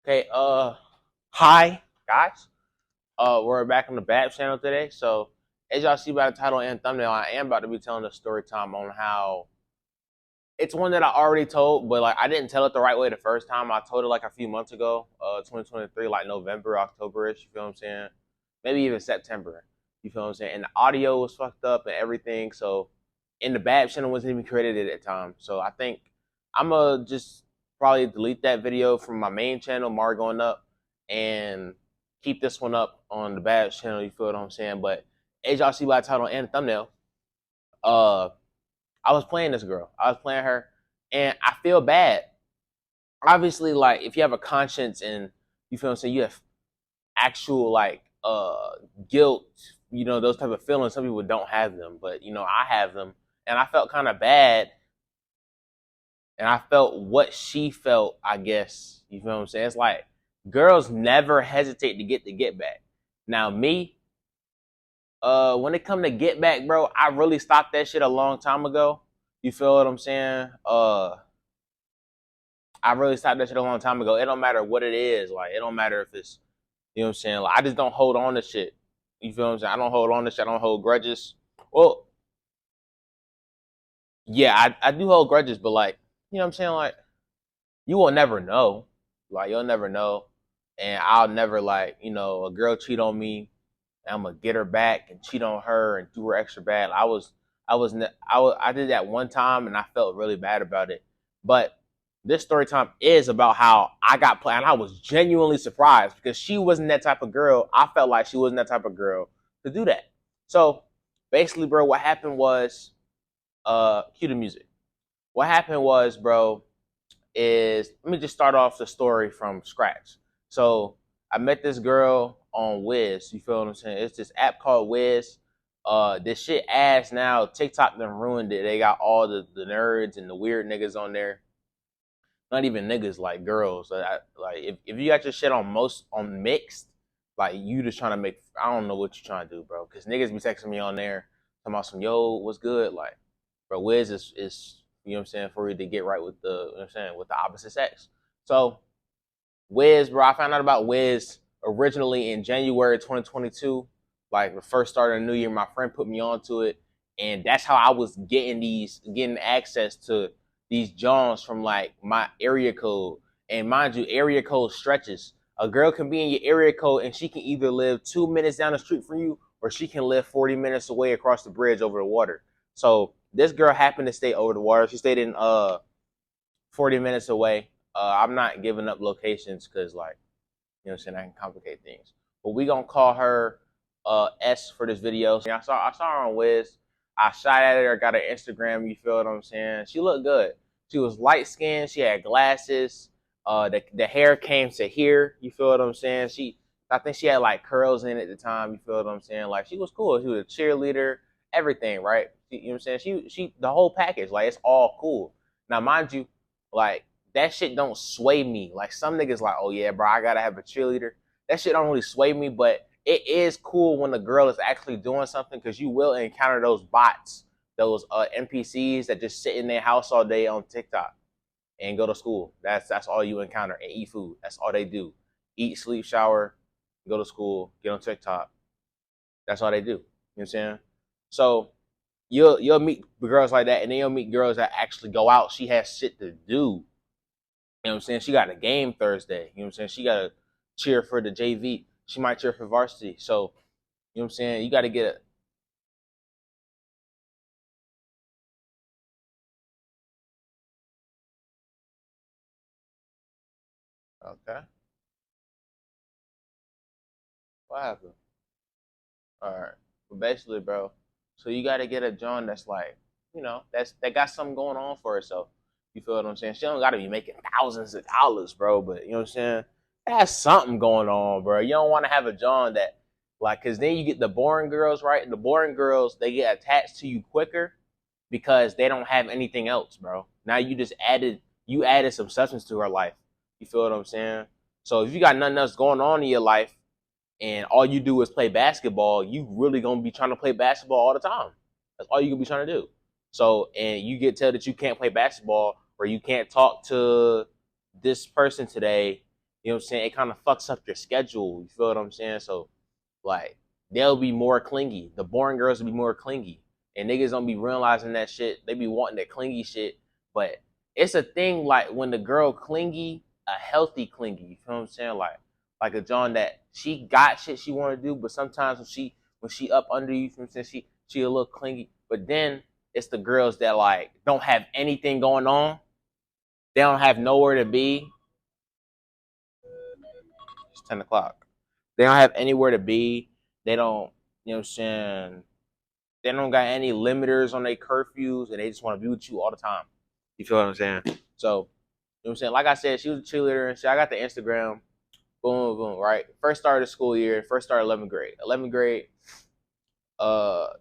Okay, hi guys. We're back on the Bab channel today. So as y'all see by the title and thumbnail, I am about to be telling a story time on how it's one that I already told, but like I didn't tell it the right way the first time. I told it like a few months ago, 2023, like November, October-ish, you feel what I'm saying? Maybe even September. You feel what I'm saying? And the audio was fucked up and everything. So and the Bab channel wasn't even created at that time. So I think I'ma just probably delete that video from my main channel, Mar Going Up, and keep this one up on the Bab channel, you feel what I'm saying? But as y'all see by the title and the thumbnail, uh I was playing this girl. I was playing her, and I feel bad. Obviously, like if you have a conscience and you feel what I'm saying, you have actual like guilt, those type of feelings. Some people don't have them, but I have them, and I felt kind of bad, and I felt what she felt. I guess you feel what I'm saying. It's like girls never hesitate to get back. Now me, when it come to get back, bro, I really stopped that shit a long time ago. You feel what I'm saying? I really stopped that shit a long time ago. It don't matter what it is. Like, it don't matter if it's, you know what I'm saying? Like, I just don't hold on to shit. You feel what I'm saying? I don't hold on to shit. I don't hold grudges. Well, yeah, I do hold grudges, but like, you know what I'm saying? Like, you will never know. Like, you'll never know. And I'll never, like, a girl cheat on me, and I'm gonna get her back and cheat on her and do her extra bad. I did that one time and I felt really bad about it. But this story time is about how I got played, and I was genuinely surprised because she wasn't that type of girl. I felt like she wasn't that type of girl to do that. So basically, bro, what happened was, cue the music. What happened was, bro, is let me just start off the story from scratch. So I met this girl on Wiz. You feel what I'm saying? It's this app called Wiz. This shit ass now. TikTok done ruined it. They got all the nerds and the weird niggas on there. Not even niggas, like girls. Like if you got your shit on mixed, like you just trying to make. I don't know what you trying to do, bro. Because niggas be texting me on there talking about some yo, what's good, like, bro. Wiz is you know what I'm saying, for you to get right with the, you know what I'm saying, with the opposite sex. So Wiz, bro, I found out about Wiz originally in January 2022. Like the first start of the new year, my friend put me onto it, and that's how I was getting access to these Johns from like my area code. And mind you, area code stretches. A girl can be in your area code, and she can either live 2 minutes down the street from you, or she can live 40 minutes away across the bridge over the water. So this girl happened to stay over the water. She stayed in 40 minutes away. I'm not giving up locations because, like, you know what I'm saying, I can complicate things. But we gonna call her S for this video. So I saw her on Wiz. I shot at her, got her Instagram, you feel what I'm saying? She looked good. She was light skinned, she had glasses, the hair came to here, you feel what I'm saying? I think she had like curls in at the time, you feel what I'm saying? Like she was cool. She was a cheerleader, everything, right? You know what I'm saying? She the whole package, like it's all cool. Now mind you, like that shit don't sway me. Like some niggas like, oh yeah, bro, I gotta have a cheerleader. That shit don't really sway me, but it is cool when the girl is actually doing something, because you will encounter those bots, those NPCs that just sit in their house all day on TikTok and go to school. That's all you encounter, and eat food. That's all they do. Eat, sleep, shower, go to school, get on TikTok. That's all they do. You know what I'm saying? So you'll meet girls like that, and then you'll meet girls that actually go out. She has shit to do. You know what I'm saying? She got a game Thursday. You know what I'm saying? She got to cheer for the JV. She might cheer for varsity. So, you know what I'm saying? You got to get it. Okay. What happened? All right. But basically, bro, so you got to get a John that's like, that got something going on for herself. You feel what I'm saying? She don't got to be making thousands of dollars, bro. But you know what I'm saying? That's something going on, bro. You don't want to have a John that, like, because then you get the boring girls, right? The boring girls, they get attached to you quicker because they don't have anything else, bro. Now you added some substance to her life. You feel what I'm saying? So if you got nothing else going on in your life, and all you do is play basketball, you really gonna be trying to play basketball all the time. That's all you gonna be trying to do. So, and you get told that you can't play basketball, or you can't talk to this person today, You know what I'm saying? It kind of fucks up your schedule. You feel what I'm saying? So like they'll be more clingy. The boring girls will be more clingy. And niggas don't be realizing that shit. They be wanting that clingy shit. But it's a thing like when the girl clingy, a healthy clingy. You feel what I'm saying? Like a John that she got shit she wanna do, but sometimes when she up under you, you feel what I'm saying, she a little clingy. But then it's the girls that like don't have anything going on. They don't have nowhere to be. It's 10 o'clock. They don't have anywhere to be. They don't, you know what I'm saying? They don't got any limiters on their curfews, and they just want to be with you all the time. You feel what I'm saying? So, you know what I'm saying? Like I said, she was a cheerleader and shit. I got the Instagram. Boom, boom, right? First started the school year. First started 11th grade. 11th grade,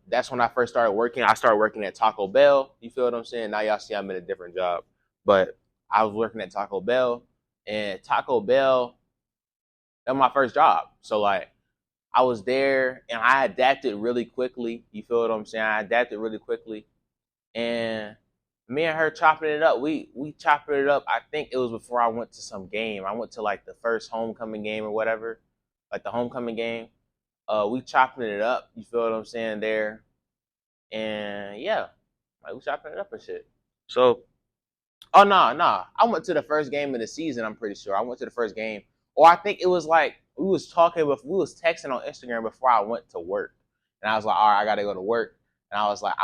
that's when I first started working. I started working at Taco Bell. You feel what I'm saying? Now y'all see I'm in a different job. But I was working at Taco Bell, and Taco Bell, that was my first job. So, like, I was there and I adapted really quickly. You feel what I'm saying? I adapted really quickly. And me and her chopping it up. We chopped it up. I think it was before I went to some game. I went to like the first homecoming game or whatever. Like the homecoming game. We chopping it up. You feel what I'm saying there? And yeah. Like we chopping it up and shit. So oh no, nah, nah. I went to the first game of the season, I'm pretty sure. I went to the first game. Or I think it was like we was talking with we was texting on Instagram before I went to work. And I was like, all right, I gotta go to work. And I was like,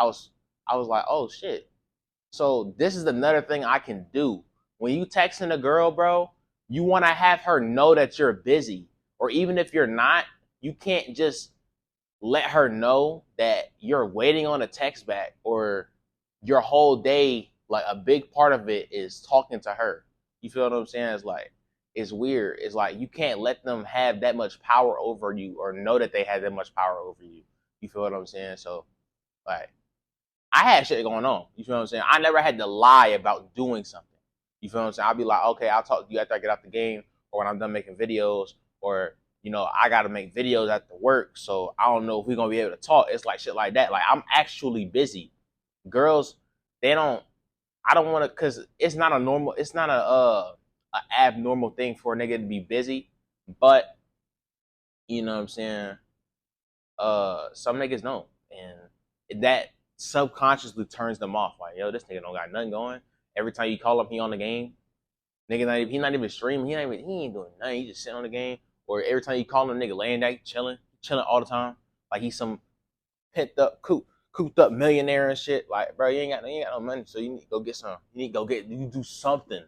oh shit. So this is another thing I can do. When you texting a girl, bro, you wanna have her know that you're busy. Or even if you're not, you can't just let her know that you're waiting on a text back or your whole day, like a big part of it is talking to her. You feel what I'm saying? It's like it's weird. It's like you can't let them have that much power over you or know that they have that much power over you. You feel what I'm saying? So like I had shit going on. You feel what I'm saying? I never had to lie about doing something. You feel what I'm saying? I'll be like, okay, I'll talk to you after I get out the game or when I'm done making videos or I gotta make videos after work, so I don't know if we're gonna be able to talk. It's like shit like that. Like I'm actually busy. Girls, they don't. I don't want to, cause it's not a normal. It's not a abnormal thing for a nigga to be busy, but you know what I'm saying. Some niggas don't, and that subconsciously turns them off. Like, yo, this nigga don't got nothing going. Every time you call him, he on the game. Nigga, he not even streaming. He ain't doing nothing. He just sitting on the game. Or every time you call him, nigga laying there chilling all the time. Like he's some pent up, cooped up millionaire and shit. Like, bro, you ain't got no money, so you need to go get some. You need to go get, you do something.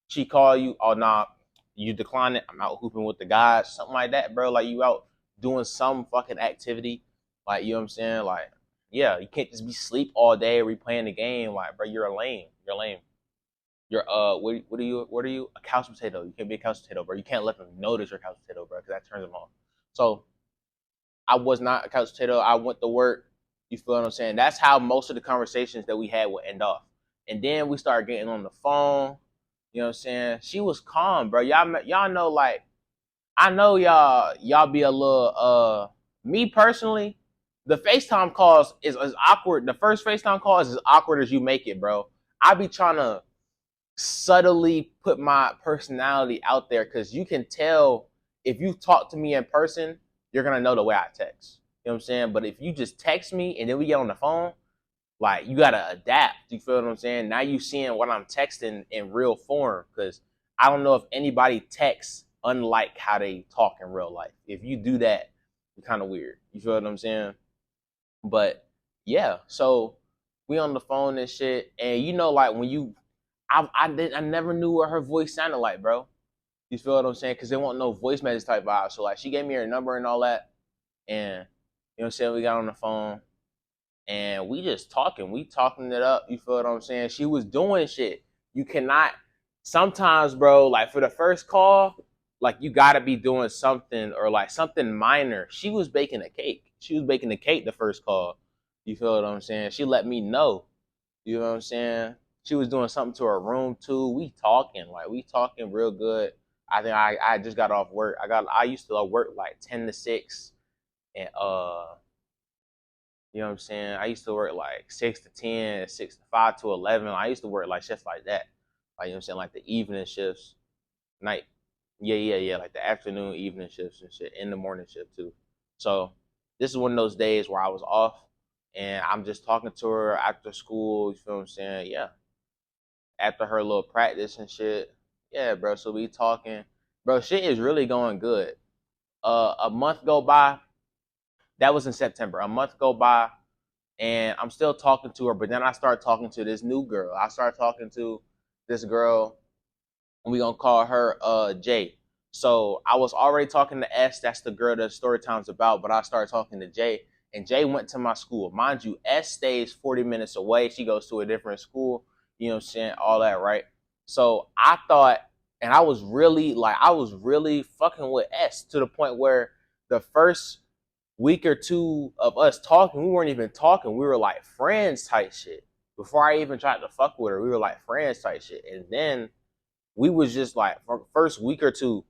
She call you, oh nah, you decline it. I'm out hooping with the guys, something like that, bro. Like you out doing some fucking activity. Like, you know what I'm saying? Like, yeah, you can't just be sleep all day replaying the game. Like, bro, you're a lame. You're lame. You're what are you? A couch potato. You can't be a couch potato, bro. You can't let them know that you're a couch potato, bro, because that turns them off. So I was not a couch potato. I went to work. You feel what I'm saying? That's how most of the conversations that we had would end off. And then we started getting on the phone. You know what I'm saying? She was calm, bro. Y'all know, like, I know y'all be a little me personally, the FaceTime calls is as awkward. The first FaceTime call is as awkward as you make it, bro. I be trying to subtly put my personality out there because you can tell if you talk to me in person, you're gonna know the way I text. You know what I'm saying? But if you just text me and then we get on the phone, like you gotta adapt. You feel what I'm saying? Now you seeing what I'm texting in real form because I don't know if anybody texts unlike how they talk in real life. If you do that, you're kind of weird. You feel what I'm saying? But yeah, so we on the phone and shit, and like when you I never knew what her voice sounded like, bro. You feel what I'm saying? Because they want no voice message type vibe. So like she gave me her number and all that, and you know what I'm saying. We got on the phone and we just talking. We talking it up. You feel what I'm saying? She was doing shit. You cannot. Sometimes, bro, like for the first call, like you gotta be doing something or like something minor. She was baking a cake. She was baking a cake the first call. You feel what I'm saying? She let me know. You know what I'm saying? She was doing something to her room too. We talking real good. I think I just got off work. I used to work like 10 to 6, and you know what I'm saying. I used to work like 6 to 10, 6 to 5 to 11. I used to work like shifts like that. Like, you know what I'm saying, like the evening shifts, night. Yeah. Like the afternoon, evening shifts and shit, in the morning shift too. So this is one of those days where I was off, and I'm just talking to her after school. You feel what I'm saying? Yeah. After her little practice and shit. Yeah, bro. So we talking, bro. Shit is really going good. A month go by. That was in September. A month go by, and I'm still talking to her. But then I start talking to this new girl. I start talking to this girl, and we gonna call her Jay. So I was already talking to S. That's the girl that story time's about. But I started talking to Jay, and Jay went to my school. Mind you, S stays 40 minutes away. She goes to a different school. You know what I'm saying? All that, right? So I thought, and I was really fucking with S to the point where the first week or two of us talking, we weren't even talking. We were like friends type shit. Before I even tried to fuck with her, we were like friends type shit. And then we was just like, for the first week or two,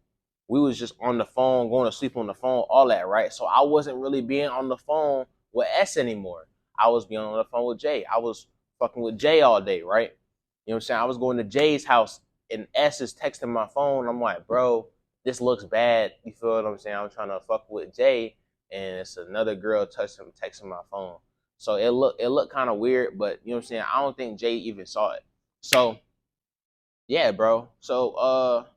we was just on the phone, going to sleep on the phone, all that, right? So I wasn't really being on the phone with S anymore. I was being on the phone with Jay. I was fucking with Jay all day, right? You know what I'm saying? I was going to Jay's house and S is texting my phone. I'm like, bro, this looks bad. You feel what I'm saying? I'm trying to fuck with Jay, and it's another girl texting my phone. So it looked kind of weird, but you know what I'm saying? I don't think Jay even saw it. So yeah, bro. So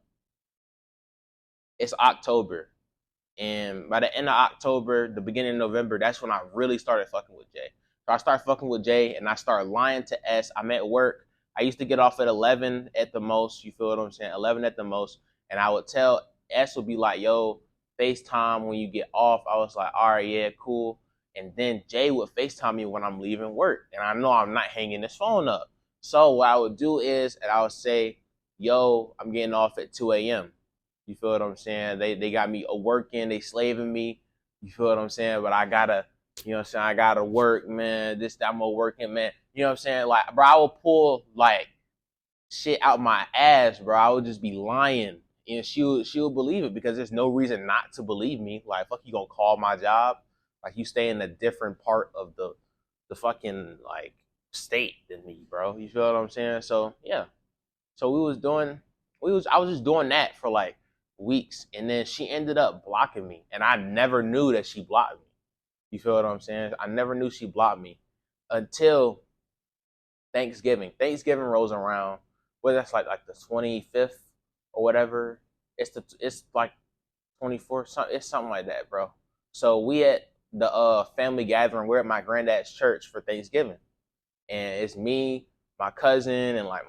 it's October. And by the end of October, the beginning of November, that's when I really started fucking with Jay. So I started fucking with Jay and I started lying to S. I'm at work. I used to get off at 11 at the most. You feel what I'm saying? 11 at the most. And I would tell S would be like, yo, FaceTime when you get off. I was like, all right, yeah, cool. And then Jay would FaceTime me when I'm leaving work. And I know I'm not hanging this phone up. So what I would do is, and I would say, yo, I'm getting off at 2 a.m. You feel what I'm saying? They got me working, they slaving me. You feel what I'm saying? But I gotta, you know what I'm saying? I gotta work, man. This, that, I'm working, man. You know what I'm saying? Like, bro, I will pull like shit out my ass, bro. I would just be lying. And she would believe it because there's no reason not to believe me. Like, fuck, you gonna call my job? Like, you stay in a different part of the fucking like state than me, bro. You feel what I'm saying? So yeah. So I was just doing that for like weeks, and then she ended up blocking me, and I never knew that she blocked me. You feel what I'm saying? I never knew she blocked me until Thanksgiving. Thanksgiving rolls around. Well, that's like the 25th or whatever. It's like 24th. It's something like that, bro. So we at the family gathering. We're at my granddad's church for Thanksgiving, and it's me, my cousin, and like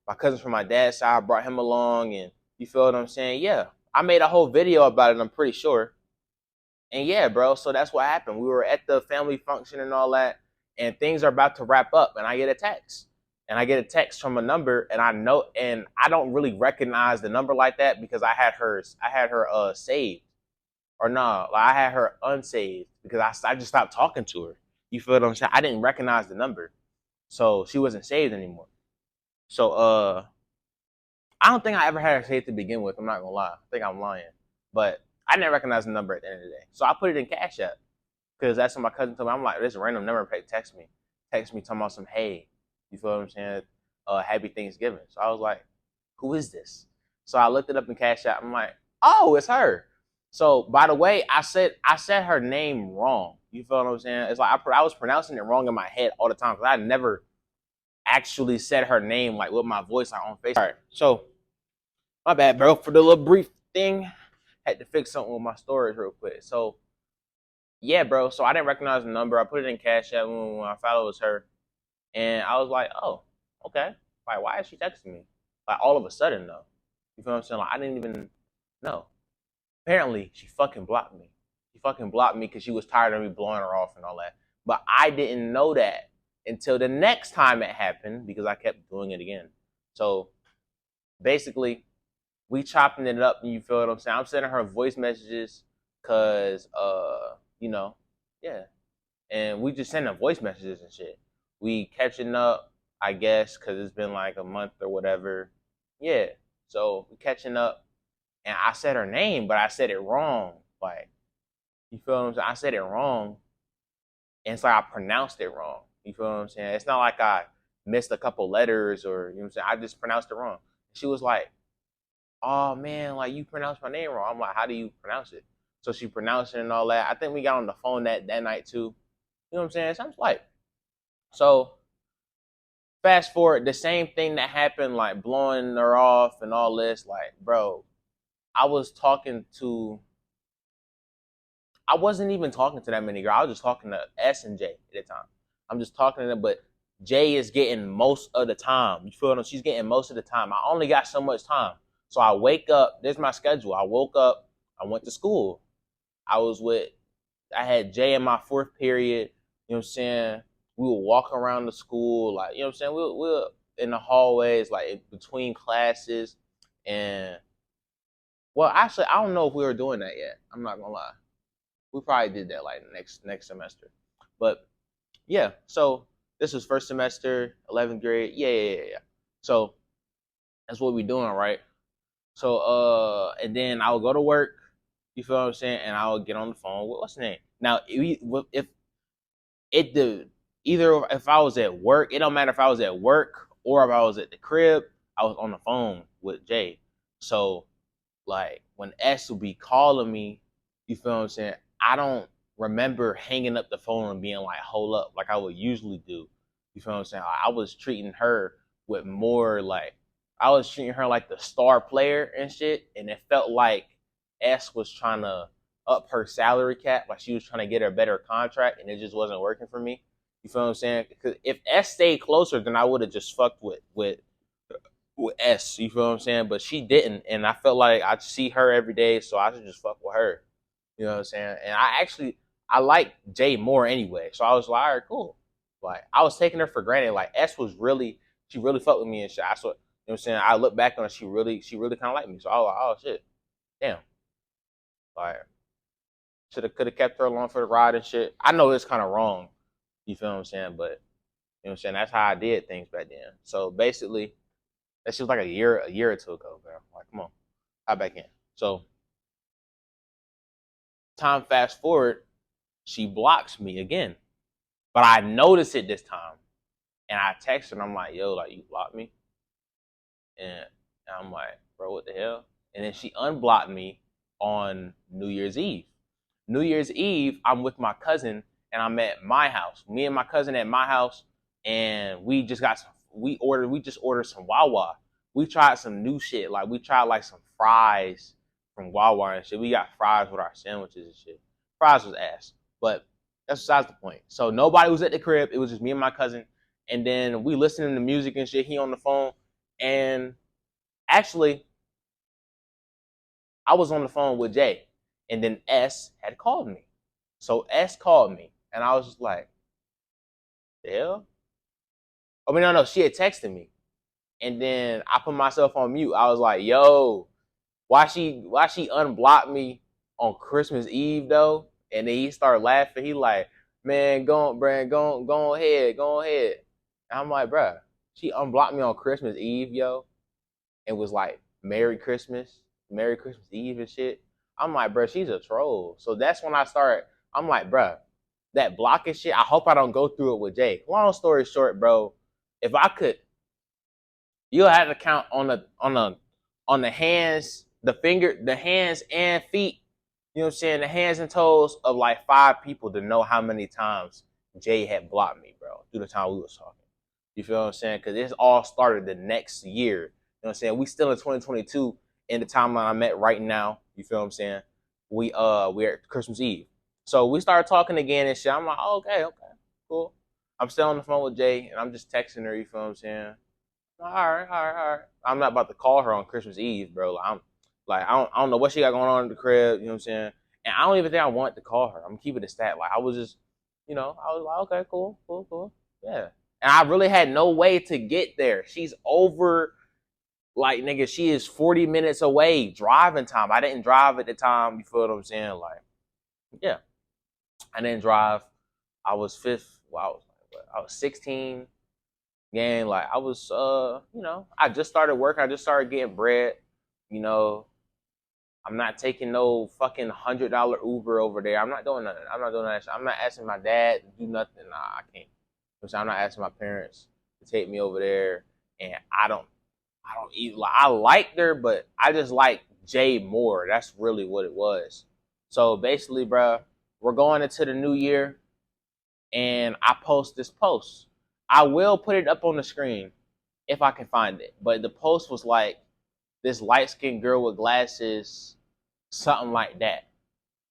my cousin from my dad's side. I brought him along, and you feel what I'm saying? Yeah, I made a whole video about it. I'm pretty sure. And yeah, bro. So that's what happened. We were at the family function and all that, and things are about to wrap up, and I get a text. And I get a text from a number, and I know, and I don't really recognize the number like that because I had her saved, or no, like I had her unsaved because I just stopped talking to her. You feel what I'm saying? I didn't recognize the number, so she wasn't saved anymore. So I don't think I ever had her saved to begin with. I'm not gonna lie. I think I'm lying, but I didn't recognize the number at the end of the day. So I put it in Cash App because that's what my cousin told me. I'm like, this random number text me talking about some, hey, you feel what I'm saying? Happy Thanksgiving. So I was like, who is this? So I looked it up in Cash App. I'm like, oh, it's her. So by the way, I said her name wrong. You feel what I'm saying? It's like I was pronouncing it wrong in my head all the time because I never actually said her name like with my voice like on Facebook. All right, so my bad, bro, for the little brief thing. Had to fix something with my storage real quick. So yeah, bro. So I didn't recognize the number. I put it in Cash App when I found it was her, and I was like, oh, okay. Like, why is she texting me? Like all of a sudden, though. You feel what I'm saying? Like I didn't even know. Apparently, she fucking blocked me. She fucking blocked me because she was tired of me blowing her off and all that. But I didn't know that until the next time it happened because I kept doing it again. So basically, we chopping it up, and you feel what I'm saying? I'm sending her voice messages because, you know, yeah. And we just sending voice messages and shit. We catching up, I guess, because it's been like a month or whatever. Yeah. So we catching up, and I said her name, but I said it wrong. Like, you feel what I'm saying? I said it wrong, and it's like I pronounced it wrong. You feel what I'm saying? It's not like I missed a couple letters or, you know what I'm saying? I just pronounced it wrong. She was like, oh man, like you pronounced my name wrong. I'm like, how do you pronounce it? So she pronounced it and all that. I think we got on the phone that night too. You know what I'm saying? So I'm like, so fast forward, the same thing that happened, like blowing her off and all this, like, bro, I was talking to I wasn't even talking to that many girls. I was just talking to S and J at the time. I'm just talking to them, but J is getting most of the time. You feel me? She's getting most of the time. I only got so much time. So I wake up, there's my schedule. I woke up, I went to school. I was with I had Jay in my fourth period, you know what I'm saying? We would walk around the school, like, you know what I'm saying? We were in the hallways, like in between classes. And well, actually, I don't know if we were doing that yet. I'm not gonna lie. We probably did that like next semester. But yeah, so this was first semester, 11th grade. Yeah. So that's what we doing, right? So and then I would go to work. You feel what I'm saying? And I would get on the phone with what's the name? Now, if it the either if I was at work, it don't matter if I was at work or if I was at the crib, I was on the phone with Jay. So like when S would be calling me, you feel what I'm saying? I don't remember hanging up the phone and being like, hold up, like I would usually do. You feel what I'm saying? I was treating her with more like I was treating her like the star player and shit, and it felt like S was trying to up her salary cap, like she was trying to get her a better contract, and it just wasn't working for me. You feel what I'm saying? Because if S stayed closer, then I would have just fucked with S. You feel what I'm saying? But she didn't, and I felt like I see her every day, so I should just fuck with her. You know what I'm saying? And I like Jay more anyway, so I was like, all right, cool. Like I was taking her for granted. Like S was really, she really fucked with me and shit. I saw, you know what I'm saying? I look back on her, she really kind of liked me. So I was like, oh shit, damn. Like should have could have kept her along for the ride and shit. I know it's kind of wrong. You feel what I'm saying? But you know what I'm saying? That's how I did things back then. So basically, that shit was like a year or two ago, bro. Like, come on, hop back in. So time fast forward, she blocks me again. But I noticed it this time. And I text her and I'm like, yo, like you blocked me? And I'm like, bro, what the hell? And then she unblocked me on New Year's Eve. New Year's Eve, I'm with my cousin and I'm at my house. Me and my cousin at my house, and we just got some. We just ordered some Wawa. We tried some new shit. Like we tried like some fries from Wawa and shit. We got fries with our sandwiches and shit. Fries was ass, but that's besides the point. So nobody was at the crib. It was just me and my cousin, and then we listening to music and shit. He on the phone, and actually, I was on the phone with Jay, and then S had called me. So S called me, and I was just like, the hell? I mean, no, she had texted me, and then I put myself on mute. I was like, yo, why she unblocked me on Christmas Eve though? And then he started laughing. He like, man, go on, Brand, go ahead, go ahead. And I'm like, bruh, she unblocked me on Christmas Eve, yo, and was like, Merry Christmas Eve and shit. I'm like, bruh, she's a troll. So that's when I started. I'm like, bruh, that blocking shit. I hope I don't go through it with Jay. Long story short, bro, if I could, you'll have to count on the hands, the hands and feet. You know what I'm saying? The hands and toes of like 5 people to know how many times Jay had blocked me, bro, through the time we was talking. You feel what I'm saying? Because this all started the next year. You know what I'm saying? We still in 2022 in the timeline I'm at right now. You feel what I'm saying? We're at Christmas Eve. So we started talking again and shit. I'm like, oh, okay, cool. I'm still on the phone with Jay and I'm just texting her, you feel what I'm saying? All right. I'm not about to call her on Christmas Eve, bro. I don't know what she got going on in the crib. You know what I'm saying? And I don't even think I want to call her. I'm keeping it stat. Like I was just, I was like, okay, cool, yeah. And I really had no way to get there. She's over, like nigga. She is 40 minutes away driving time. I didn't drive at the time. You feel what I'm saying? Like, yeah, I didn't drive. I was fifth. Well, I was 16. Gang, like I was I just started work, I just started getting bread, you know. I'm not taking no fucking $100 Uber over there. I'm not doing nothing. I'm not doing that shit. I'm not asking my dad to do nothing. Nah, I can't. I'm not asking my parents to take me over there, and I don't. I don't even like. I liked her, but I just like Jay more. That's really what it was. So basically, bro, we're going into the new year, and I post this post. I will put it up on the screen if I can find it. But the post was like this light skinned girl with glasses, something like that.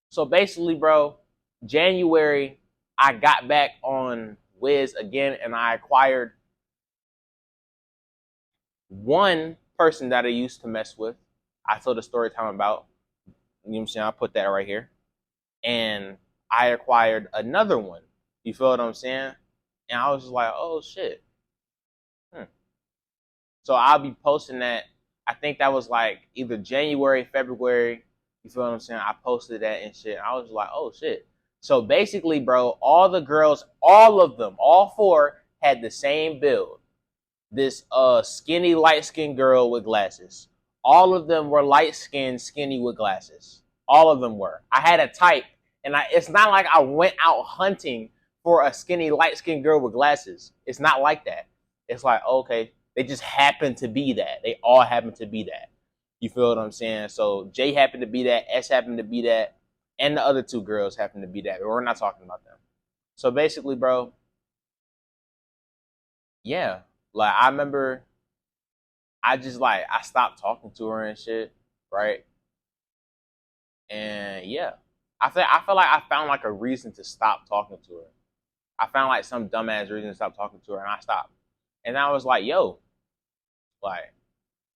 So basically, bro, January, I got back on Wiz again, and I acquired one person that I used to mess with. I told a story time about. You know what I'm saying? I put that right here. And I acquired another one. You feel what I'm saying? And I was just like, oh shit. Hmm. So I'll be posting that. I think that was like either January, February. You feel what I'm saying? I posted that and shit. I was like, oh shit. So basically, bro, all the girls, all of them, all four had the same build. This skinny, light skinned girl with glasses. All of them were light skinned, skinny with glasses. All of them were. I had a type, and it's not like I went out hunting for a skinny, light skinned girl with glasses. It's not like that. It's like, okay, they just happen to be that. They all happen to be that. You feel what I'm saying? So Jay happened to be that, S happened to be that, and the other two girls happened to be that. But we're not talking about them. So basically, bro, yeah. Like I remember I just like I stopped talking to her and shit, right? And yeah, I feel like I found like a reason to stop talking to her. I found like some dumbass reason to stop talking to her, and I stopped. And I was like, yo, like,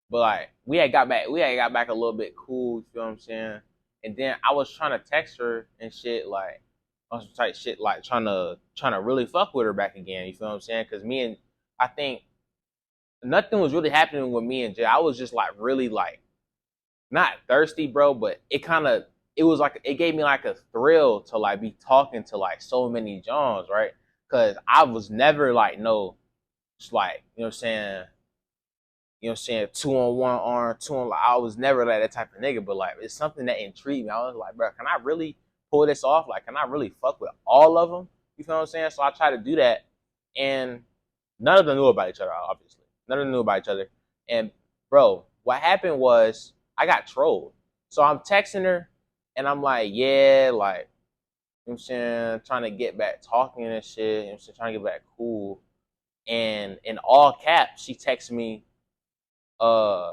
but like we had got back a little bit cool. You feel what I'm saying? And then I was trying to text her and shit, like on some type shit, like trying to really fuck with her back again. You feel what I'm saying? Because me and I think nothing was really happening with me and Jay. I was just like really like not thirsty, bro, but it was like it gave me like a thrill to like be talking to like so many Johns, right? Cause I was never like no, just like you know what I'm saying, 2-on-1 arm, two on. Like, I was never like that type of nigga, but like it's something that intrigued me. I was like, bro, can I really pull this off? Like, can I really fuck with all of them? You feel what I'm saying? So I tried to do that, and none of them knew about each other. Obviously, none of them knew about each other. And bro, what happened was I got trolled. So I'm texting her, and I'm like, yeah, like you know what I'm saying, trying to get back talking and shit. You know what I'm saying, trying to get back cool. And in all caps, she texts me, uh,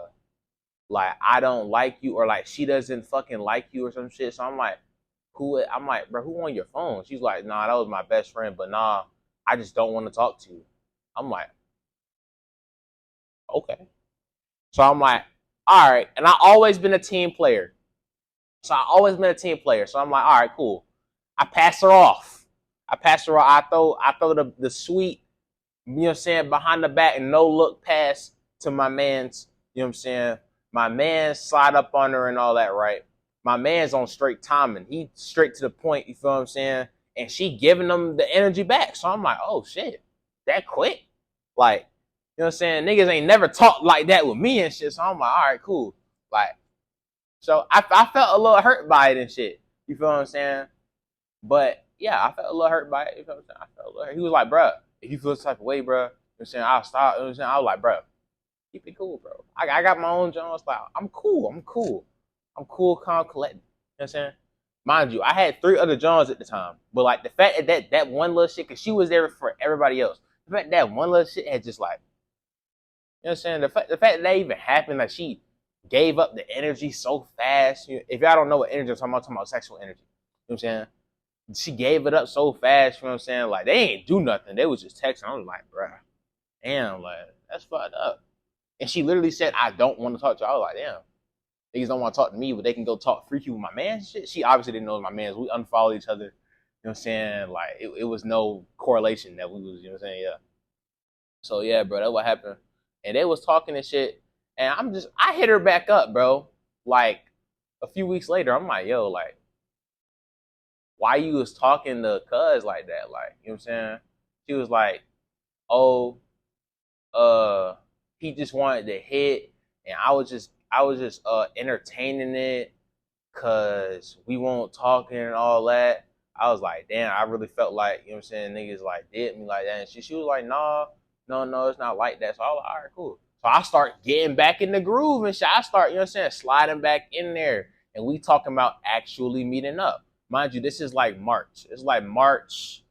like I don't like you, or like she doesn't fucking like you, or some shit. So I'm like, who? I'm like, bro, who on your phone? She's like, nah, that was my best friend, but nah, I just don't want to talk to you. I'm like, okay. So I'm like, all right. And I always been a team player. So I always been a team player. So I'm like, all right, cool. I pass her off. I pass her off. I throw the sweet, you know what I'm saying, behind the back and no look pass to my man's, you know what I'm saying? My man slide up on her and all that, right? My man's on straight timing. He straight to the point, you feel what I'm saying? And she giving them the energy back. So I'm like, oh shit, that quick? Like, you know what I'm saying? Niggas ain't never talked like that with me and shit. So I'm like, all right, cool. Like, so I felt a little hurt by it and shit. You feel what I'm saying? But yeah, I felt a little hurt by it. You feel what I'm saying? I felt a little hurt. He was like, bro, if you feel this type of way, bro, you know what I'm saying, I'll stop. You know what I'm saying? I was like, bro, keep it cool, bro. I got my own Jones style. I'm cool. I'm cool. I'm cool, calm, collected. You know what I'm saying? Mind you, I had 3 other Johns at the time. But like the fact that one little shit, cause she was there for everybody else. The fact that one little shit had just like, you know what I'm saying? The fact that even happened, like she gave up the energy so fast. If y'all don't know what energy I'm talking about sexual energy. You know what I'm saying? She gave it up so fast, you know what I'm saying? Like they ain't do nothing. They was just texting. I was like, bruh, damn, like that's fucked up. And she literally said, I don't want to talk to you. I was like, damn. Niggas don't want to talk to me, but they can go talk freaky with my man. Shit. She obviously didn't know it was my man. We unfollowed each other. You know what I'm saying? Like it was no correlation that we was, you know what I'm saying? Yeah. So yeah, bro, that's what happened. And they was talking and shit. And I hit her back up, bro. Like a few weeks later, I'm like, yo, like, why you was talking to cuz like that? Like, you know what I'm saying? She was like, oh, uh, he just wanted to hit, and I was just entertaining it cause we won't talking and all that. I was like, damn, I really felt like, you know what I'm saying, niggas like did me like that. And she was like, nah, no, it's not like that. So I was like, all right, cool. So I start getting back in the groove and shit. I start, you know what I'm saying, sliding back in there. And we talking about actually meeting up. Mind you, this is like March. It's like March,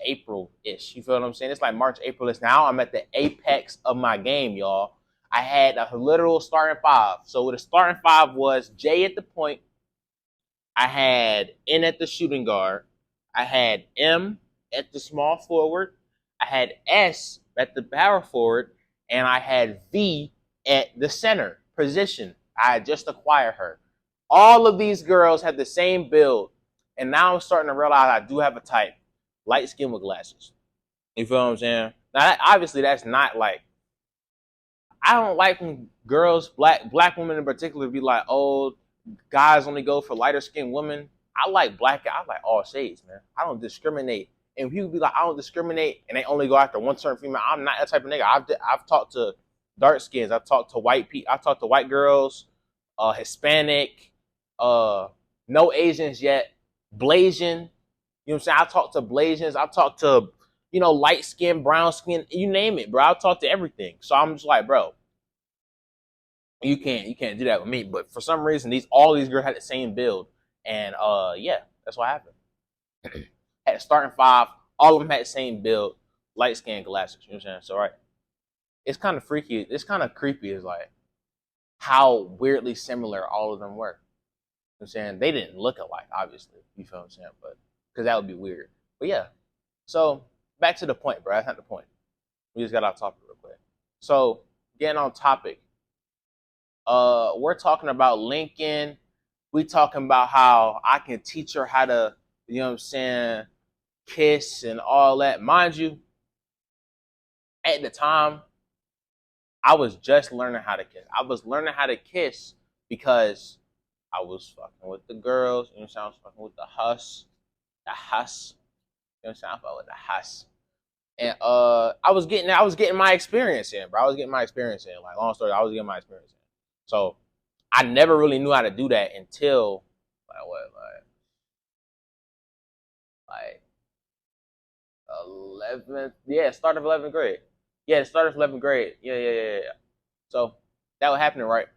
April-ish. You feel what I'm saying? It's like March, April-ish. Now I'm at the apex of my game, y'all. I had a literal starting five. So the starting five was Jay at the point. I had N at the shooting guard. I had M at the small forward. I had S at the power forward. And I had V at the center position. I had just acquired her. All of these girls had the same build. And now I'm starting to realize I do have a type. Light skin with glasses. You feel what I'm saying? Now, obviously, that's not like, I don't like when girls, black women in particular, be like, oh, guys only go for lighter skinned women. I like all shades, man. I don't discriminate. And people be like, I don't discriminate, and they only go after one certain female. I'm not that type of nigga. I've talked to dark skins. I've talked to white people. I've talked to white girls, Hispanic, no Asians yet, Blasian. You know what I'm saying? I talked to Blasians. I talked to, light skin, brown skin, you name it, bro. I talk to everything. So I'm just like, bro, you can't do that with me. But for some reason, all these girls had the same build, and yeah, that's what happened. Had a starting five, all of them had the same build, light skin, glasses. You know what I'm saying? So right, it's kind of freaky. It's kind of creepy. Is like how weirdly similar all of them were. You know what I'm saying? They didn't look alike, obviously. You feel what I'm saying? But because that would be weird. But yeah. So back to the point, bro. That's not the point. We just got off topic real quick. So getting on topic. We're talking about Lincoln. We talking about how I can teach her how to, you know what I'm saying, kiss and all that. Mind you, at the time, I was just learning how to kiss. I was learning how to kiss because I was fucking with the girls. You know what I'm saying? I was fucking with the huss. You know what I'm saying? I fucking with the huss. And I was getting my experience in, bro. I was getting my experience in. Like, long story, I was getting my experience in. So I never really knew how to do that until like 11th, start of 11th grade. Yeah, the start of 11th grade. Yeah. So that was happening, right?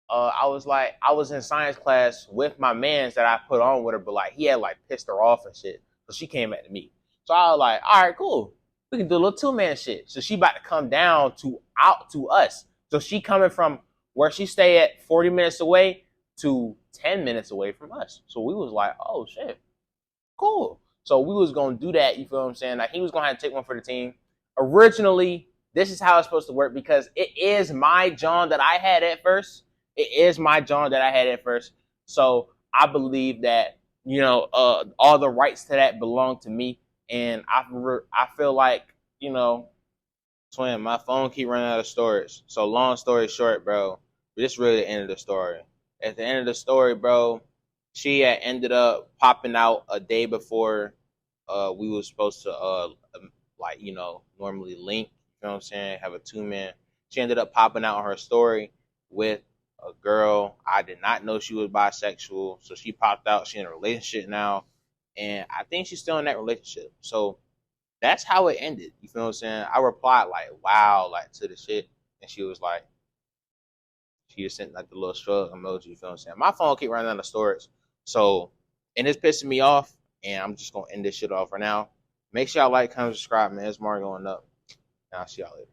I was in science class with my mans that I put on with her, but like he had like pissed her off and shit. So she came at me. So I was like, all right, cool. We can do a little two-man shit. So she about to come down out to us. So she coming from where she stay at 40 minutes away to 10 minutes away from us. So we was like, oh shit, cool. So we was gonna do that, you feel what I'm saying? Like he was gonna have to take one for the team. Originally, this is how it's supposed to work because it is my John that I had at first. It is my John that I had at first. So I believe that, all the rights to that belong to me. And I feel like, Twin, my phone keep running out of storage. So long story short, bro, this is really the end of the story. At the end of the story, bro, she had ended up popping out a day before we was supposed to normally link, you know what I'm saying, have a two-man. She ended up popping out on her story with a girl. I did not know she was bisexual, so she popped out. She in a relationship now, and I think she's still in that relationship. So that's how it ended. You feel what I'm saying? I replied like, wow, like to the shit, and she was like, she just sent like the little shrug emoji. You feel what I'm saying? My phone keep running out of storage, so and it's pissing me off. And I'm just gonna end this shit off for now. Make sure y'all like, comment, subscribe, man. It's more going up. And I'll see y'all later.